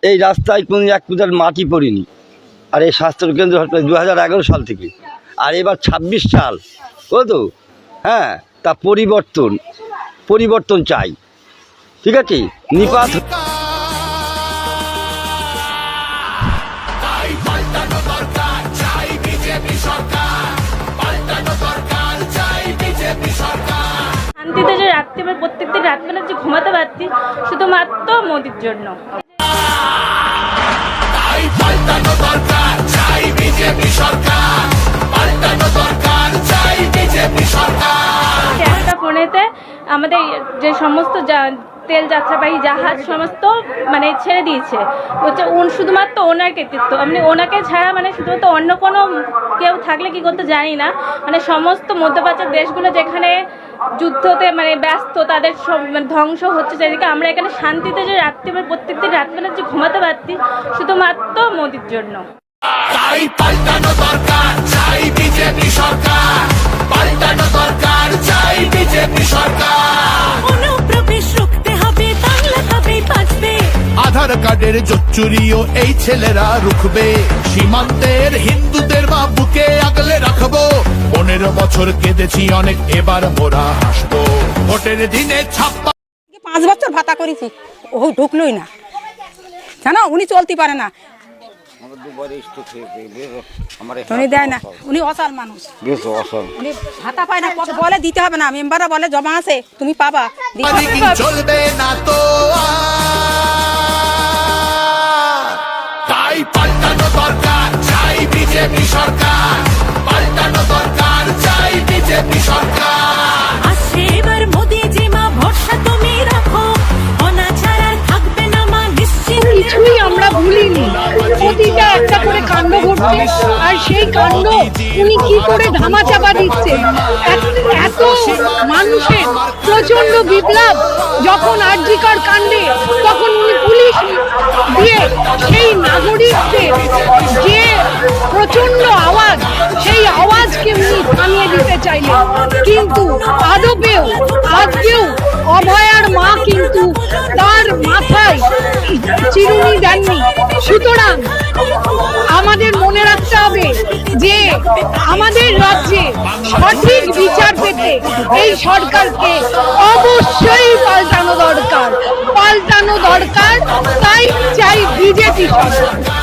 এই রাস্তায় কোনো এক ফুটার মাটি পড়েনি। আর এই স্বাস্থ্যকেন্দ্র হাসপাতাল 2011 সাল থেকে, আর এবার 26 সাল কত, হ্যাঁ, তা পরিবর্তন চাই। ঠিক আছে, নিপাত শান্তিতে যে রাত্রি বা প্রত্যেকদিন রাতবেলা যে ঘুমাতে পারছি শুধুমাত্র মোদির জন্য। একটা ফোনেতে আমাদের যে সমস্ত তেল যাত্রাবাহী জাহাজ সমস্ত মানে ছেড়ে দিয়েছে, হচ্ছে শুধুমাত্র ওনার কৃতিত্ব। আমি ওনাকে ছাড়া মানে শুধুমাত্র অন্য কোনো কেউ থাকলে কি করতে জানি না, মানে সমস্ত মধ্যপ্রাচ্যের দেশগুলো যেখানে যুদ্ধতে মানে ব্যস্ত, তাদের সব মানে ধ্বংস হচ্ছে চারিদিকে, আমরা এখানে শান্তিতে যে রাত্রি বা প্রত্যেকদিন রাতবেলা যে ঘুমাতে পারছি শুধুমাত্র মোদির জন্য। তাই পাল্টানো দরকার, চাই বিজেপি সরকার, পাল্টানো দরকার, চাই বিজেপি সরকার। অনুপ্রবেশ রুখতে হবে, বাংলা তবে বাঁচবে। আধার কার্ডের জোচ্চুরিও এই ছেলেরা রুখবে, সীমান্তের হিন্দুদের মা বুকে আগলে রাখবো। 15 বছর কেঁদেছি অনেক, এবার মোরা হাসবো। ভোটের দিনে 5 বছর ভাতা করেছি, ও ঢুকলোই না, জানো উনি চলতে পারে না, উনি দেয় না, উনি অসাল মানুষ, উনি ভাতা পায় না। কত বলে দিতে হবে না, মেম্বাররা বলে জমা আছে তুমি পাবা, চলবে না তো। তাই পাল্টানো দরকার, চাই বিজেপি সরকার, পাল্টানো দরকার, চাই বিজেপি সরকার। আসছে এবার মোদি যে মা, ভরসা তুমি রাখো, অনাচার আর থাকবে না মা, নিশ্চিত। কিছুই আমরা ভুলিনি, প্রতিটা একটা করে কাণ্ড ঘটছে, আর সেই কাণ্ড উনি কি করে ধামাচাপা দিচ্ছে। এত মানুষের প্রচন্ড বিপ্লব যখন আরজিকর কাণ্ডে, তখন উনি পুলিশ দিয়ে সেই নাগরিকদের যে প্রচন্ড আওয়াজ, সেই আওয়াজকে উনি থামিয়ে দিতে চাইলেন, কিন্তু আজকেও অভয়ার মা কিন্তু তার মাথায় চিরুনি দেননি। সুতরাং আমাদের মনে রাখতে হবে যে আমাদের রাজ্যে সঠিক বিচার পেতে এই সরকারকে অবশ্যই পাল্টানো দরকার। তাই চাই বিজেপি সরকার।